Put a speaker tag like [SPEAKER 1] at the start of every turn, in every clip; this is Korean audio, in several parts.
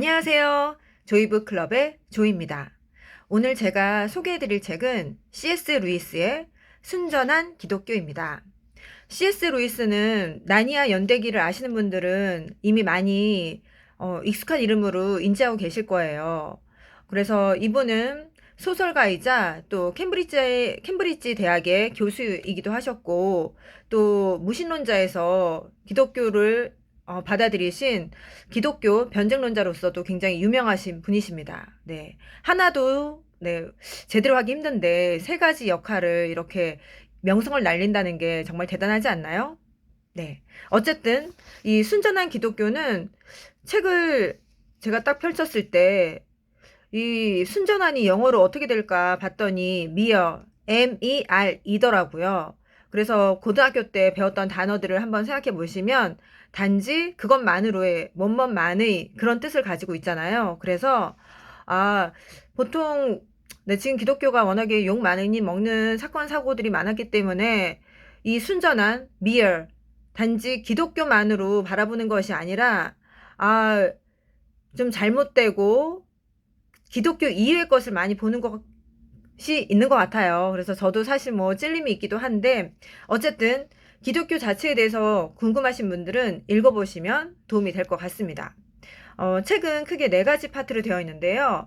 [SPEAKER 1] 안녕하세요. 조이북 클럽의 조입니다. 오늘 제가 소개해드릴 책은 C.S. 루이스의 순전한 기독교입니다. C.S. 루이스는 나니아 연대기를 아시는 분들은 이미 많이 익숙한 이름으로 인지하고 계실 거예요. 그래서 이분은 소설가이자 또 캠브리지 대학의 교수이기도 하셨고, 또 무신론자에서 기독교를 받아들이신 기독교 변증론자로서도 굉장히 유명하신 분이십니다. 네. 하나도 제대로 하기 힘든데 세 가지 역할을 이렇게 명성을 날린다는 게 정말 대단하지 않나요? 네. 어쨌든 이 순전한 기독교는 책을 제가 딱 펼쳤을 때 이 순전한이 영어로 어떻게 될까 봤더니 mere, MER이더라고요. 그래서 고등학교 때 배웠던 단어들을 한번 생각해 보시면 단지 그것만으로의 뭐뭐만의 그런 뜻을 가지고 있잖아요. 그래서 아, 보통 지금 기독교가 워낙에 욕 많으니 먹는 사건 사고들이 많았기 때문에 이 순전한 mere 단지 기독교만으로 바라보는 것이 아니라 좀 잘못되고 기독교 이외의 것을 많이 보는 것이 있는 것 같아요. 그래서 저도 사실 뭐 찔림이 있기도 한데 어쨌든 기독교 자체에 대해서 궁금하신 분들은 읽어보시면 도움이 될 것 같습니다. 책은 크게 네 가지 파트로 되어 있는데요.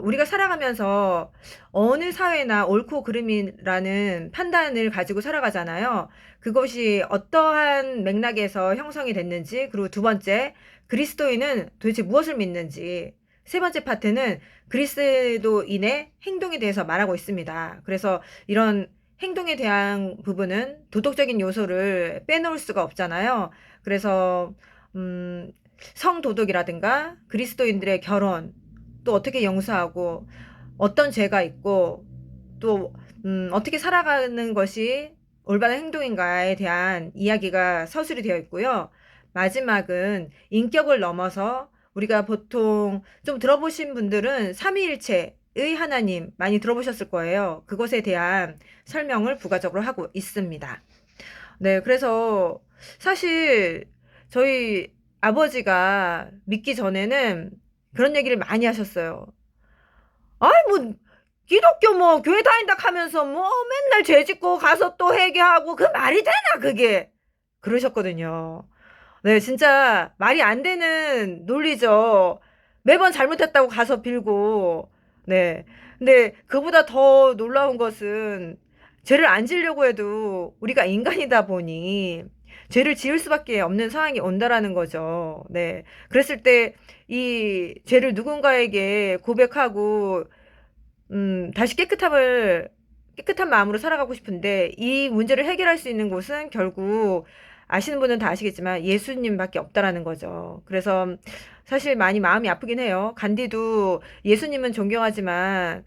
[SPEAKER 1] 우리가 살아가면서 어느 사회나 옳고 그름이라는 판단을 가지고 살아가잖아요. 그것이 어떠한 맥락에서 형성이 됐는지, 그리고 두 번째, 그리스도인은 도대체 무엇을 믿는지, 세 번째 파트는 그리스도인의 행동에 대해서 말하고 있습니다. 그래서 이런 행동에 대한 부분은 도덕적인 요소를 빼놓을 수가 없잖아요. 그래서 성도덕이라든가 그리스도인들의 결혼, 또 어떻게 영수하고 어떤 죄가 있고 또 어떻게 살아가는 것이 올바른 행동인가에 대한 이야기가 서술이 되어 있고요. 마지막은 인격을 넘어서 우리가 보통 좀 들어보신 분들은 삼위일체의 하나님 많이 들어보셨을 거예요. 그것에 대한 설명을 부가적으로 하고 있습니다. 네, 그래서 사실 저희 아버지가 믿기 전에는 그런 얘기를 많이 하셨어요. 아이, 뭐, 기독교 뭐, 교회 다닌다 하면서 뭐, 맨날 죄 짓고 가서 또 회개하고, 그 말이 되나, 그게? 그러셨거든요. 네, 진짜 말이 안 되는 논리죠. 매번 잘못했다고 가서 빌고, 네. 근데 그보다 더 놀라운 것은 죄를 안 지으려고 해도 우리가 인간이다 보니 죄를 지을 수밖에 없는 상황이 온다라는 거죠. 네. 그랬을 때 이 죄를 누군가에게 고백하고, 다시 깨끗한 마음으로 살아가고 싶은데 이 문제를 해결할 수 있는 곳은 결국 아시는 분은 다 아시겠지만 예수님밖에 없다라는 거죠. 그래서 사실 많이 마음이 아프긴 해요. 간디도 예수님은 존경하지만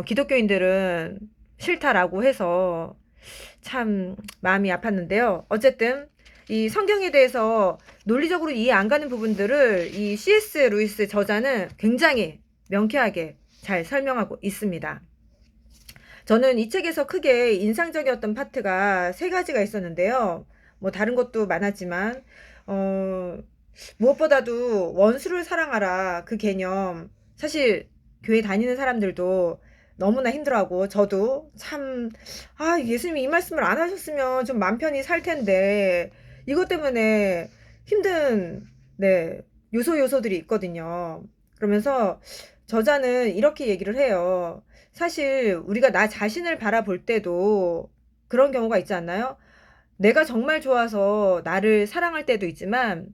[SPEAKER 1] 기독교인들은 싫다라고 해서 참 마음이 아팠는데요. 어쨌든 이 성경에 대해서 논리적으로 이해 안 가는 부분들을 이 C.S. 루이스 저자는 굉장히 명쾌하게 잘 설명하고 있습니다. 저는 이 책에서 크게 인상적이었던 파트가 세 가지가 있었는데요. 뭐 다른 것도 많았지만 무엇보다도 원수를 사랑하라 그 개념, 사실 교회 다니는 사람들도 너무나 힘들어하고 저도 참 예수님이 이 말씀을 안 하셨으면 좀 맘 편히 살 텐데 이것 때문에 힘든 요소들이 있거든요. 그러면서 저자는 이렇게 얘기를 해요. 사실 우리가 나 자신을 바라볼 때도 그런 경우가 있지 않나요? 내가 정말 좋아서 나를 사랑할 때도 있지만,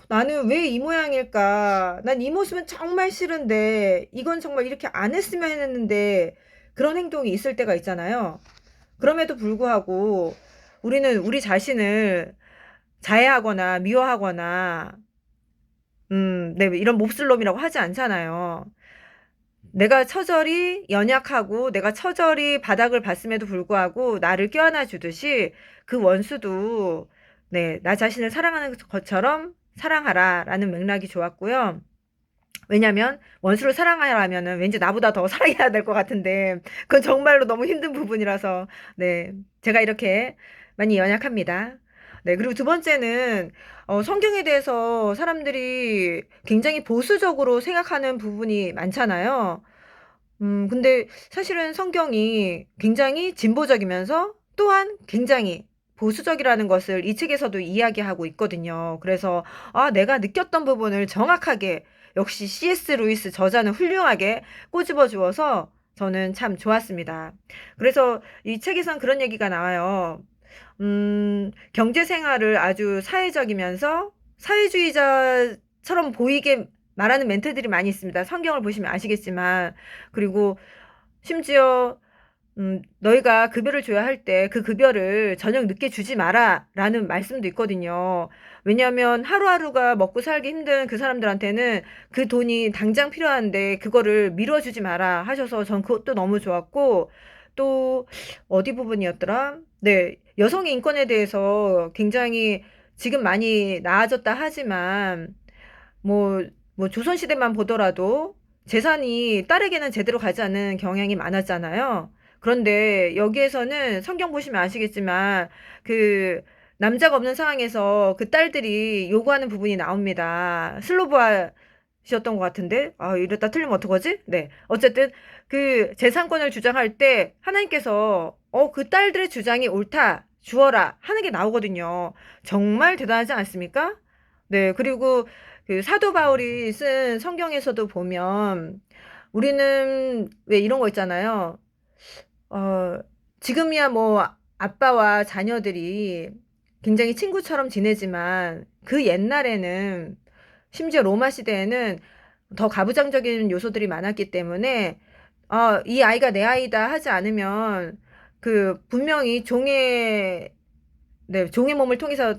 [SPEAKER 1] 나는 왜 이 모양일까? 난 이 모습은 정말 싫은데, 이건 정말 이렇게 안 했으면 했는데, 그런 행동이 있을 때가 있잖아요. 그럼에도 불구하고, 우리는 우리 자신을 자해하거나 미워하거나, 이런 몹쓸놈이라고 하지 않잖아요. 내가 처절히 연약하고 내가 처절히 바닥을 봤음에도 불구하고 나를 껴안아 주듯이 그 원수도 나 자신을 사랑하는 것처럼 사랑하라 라는 맥락이 좋았고요. 왜냐면 원수를 사랑하려면은 왠지 나보다 더 사랑해야 될 것 같은데 그건 정말로 너무 힘든 부분이라서 제가 이렇게 많이 연약합니다. 네, 그리고 두 번째는 성경에 대해서 사람들이 굉장히 보수적으로 생각하는 부분이 많잖아요. 근데 사실은 성경이 굉장히 진보적이면서 또한 굉장히 보수적이라는 것을 이 책에서도 이야기하고 있거든요. 그래서 내가 느꼈던 부분을 정확하게 역시 C.S. 루이스 저자는 훌륭하게 꼬집어 주어서 저는 참 좋았습니다. 그래서 이 책에선 그런 얘기가 나와요. 경제 생활을 아주 사회적이면서 사회주의자처럼 보이게 말하는 멘트들이 많이 있습니다. 성경을 보시면 아시겠지만. 그리고 심지어 너희가 급여를 줘야 할 때 그 급여를 저녁 늦게 주지 마라 라는 말씀도 있거든요. 왜냐하면 하루하루가 먹고 살기 힘든 그 사람들한테는 그 돈이 당장 필요한데 그거를 미뤄주지 마라 하셔서 전 그것도 너무 좋았고, 또 어디 부분이었더라? 네, 여성의 인권에 대해서 굉장히 지금 많이 나아졌다 하지만 뭐, 뭐 조선시대만 보더라도 재산이 딸에게는 제대로 가지 않는 경향이 많았잖아요. 그런데 여기에서는 성경 보시면 아시겠지만 그 남자가 없는 상황에서 그 딸들이 요구하는 부분이 나옵니다. 슬로브아셨던 것 같은데, 이랬다 틀리면 어떡하지? 네. 어쨌든 그 재산권을 주장할 때 하나님께서 그 딸들의 주장이 옳다, 주어라 하는 게 나오거든요. 정말 대단하지 않습니까? 네. 그리고 그 사도 바울이 쓴 성경에서도 보면 우리는 왜 이런 거 있잖아요. 어, 지금이야 뭐 아빠와 자녀들이 굉장히 친구처럼 지내지만 그 옛날에는, 심지어 로마 시대에는 더 가부장적인 요소들이 많았기 때문에 이 아이가 내 아이다 하지 않으면 그 분명히 종의 몸을 통해서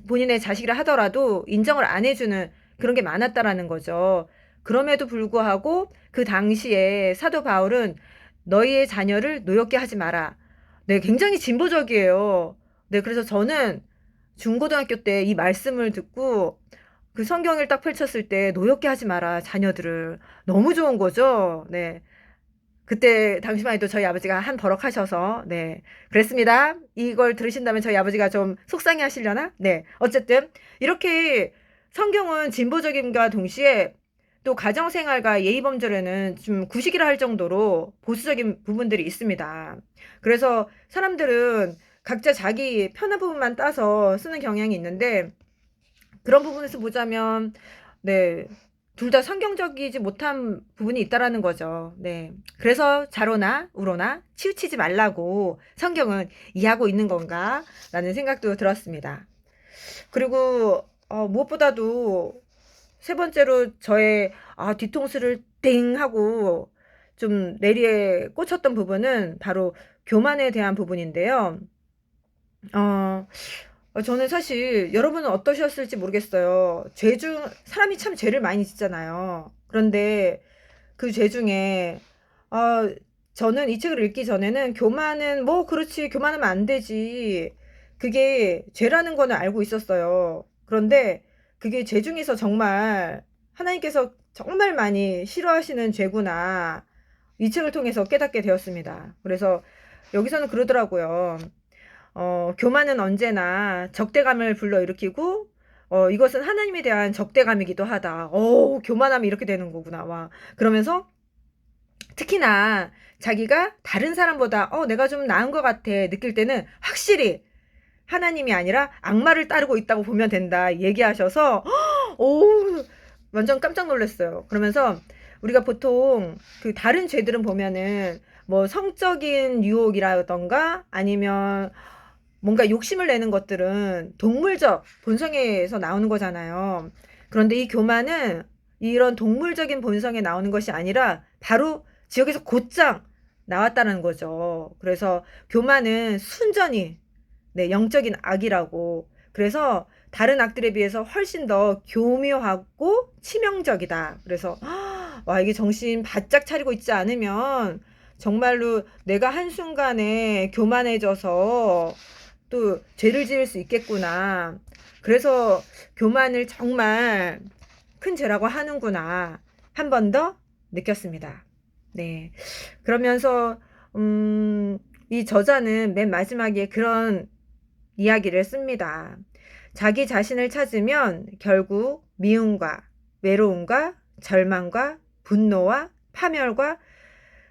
[SPEAKER 1] 본인의 자식이라 하더라도 인정을 안 해주는 그런 게 많았다라는 거죠. 그럼에도 불구하고 그 당시에 사도 바울은 너희의 자녀를 노엽게 하지 마라. 네, 굉장히 진보적이에요. 네, 그래서 저는 중고등학교 때 이 말씀을 듣고 그 성경을 딱 펼쳤을 때 노엽게 하지 마라, 자녀들을. 너무 좋은 거죠. 네. 그때 당시만 해도 저희 아버지가 한 버럭 하셔서, 네, 그랬습니다. 이걸 들으신다면 저희 아버지가 좀 속상해 하시려나? 네, 어쨌든 이렇게 성경은 진보적임과 동시에 또 가정생활과 예의범절에는 좀 구식이라 할 정도로 보수적인 부분들이 있습니다. 그래서 사람들은 각자 자기 편한 부분만 따서 쓰는 경향이 있는데, 그런 부분에서 보자면 네, 둘 다 성경적이지 못한 부분이 있다라는 거죠. 네. 그래서 자로나 우로나 치우치지 말라고 성경은 이해하고 있는 건가라는 생각도 들었습니다. 그리고 무엇보다도 세 번째로 저의 뒤통수를 띵 하고 좀 내리에 꽂혔던 부분은 바로 교만에 대한 부분인데요. 어, 저는 사실 여러분은 어떠셨을지 모르겠어요. 사람이 참 죄를 많이 짓잖아요. 그런데 그 죄 중에, 아, 저는 이 책을 읽기 전에는 교만은, 뭐, 그렇지, 교만하면 안 되지. 그게 죄라는 거는 알고 있었어요. 그런데 그게 죄 중에서 정말 하나님께서 정말 많이 싫어하시는 죄구나. 이 책을 통해서 깨닫게 되었습니다. 그래서 여기서는 그러더라고요. 교만은 언제나 적대감을 불러일으키고, 이것은 하나님에 대한 적대감이기도 하다. 교만하면 이렇게 되는 거구나. 와. 그러면서 특히나 자기가 다른 사람보다, 내가 좀 나은 것 같아 느낄 때는 확실히 하나님이 아니라 악마를 따르고 있다고 보면 된다 얘기하셔서, 오, 완전 깜짝 놀랐어요. 그러면서 우리가 보통 그 다른 죄들은 보면은 뭐 성적인 유혹이라던가 아니면 뭔가 욕심을 내는 것들은 동물적 본성에서 나오는 거잖아요. 그런데 이 교만은 이런 동물적인 본성에 나오는 것이 아니라 바로 지역에서 곧장 나왔다는 거죠. 그래서 교만은 순전히 네, 영적인 악이라고. 그래서 다른 악들에 비해서 훨씬 더 교묘하고 치명적이다. 그래서 와, 이게 정신 바짝 차리고 있지 않으면 정말로 내가 한순간에 교만해져서 또 죄를 지을 수 있겠구나. 그래서 교만을 정말 큰 죄라고 하는구나. 한 번 더 느꼈습니다. 네. 그러면서 이 저자는 맨 마지막에 그런 이야기를 씁니다. 자기 자신을 찾으면 결국 미움과 외로움과 절망과 분노와 파멸과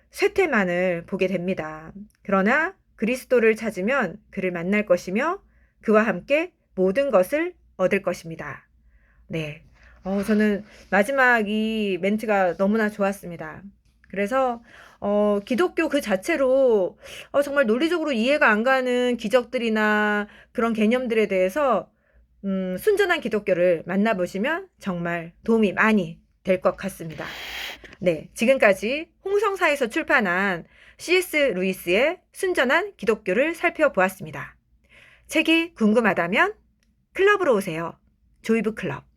[SPEAKER 1] 쇠퇴만을 보게 됩니다. 그러나 그리스도를 찾으면 그를 만날 것이며 그와 함께 모든 것을 얻을 것입니다. 네. 저는 마지막 이 멘트가 너무나 좋았습니다. 그래서 기독교 그 자체로 정말 논리적으로 이해가 안 가는 기적들이나 그런 개념들에 대해서 순전한 기독교를 만나보시면 정말 도움이 많이 될 것 같습니다. 네, 지금까지 홍성사에서 출판한 C.S. 루이스의 순전한 기독교를 살펴보았습니다. 책이 궁금하다면 클럽으로 오세요. 조이브 클럽.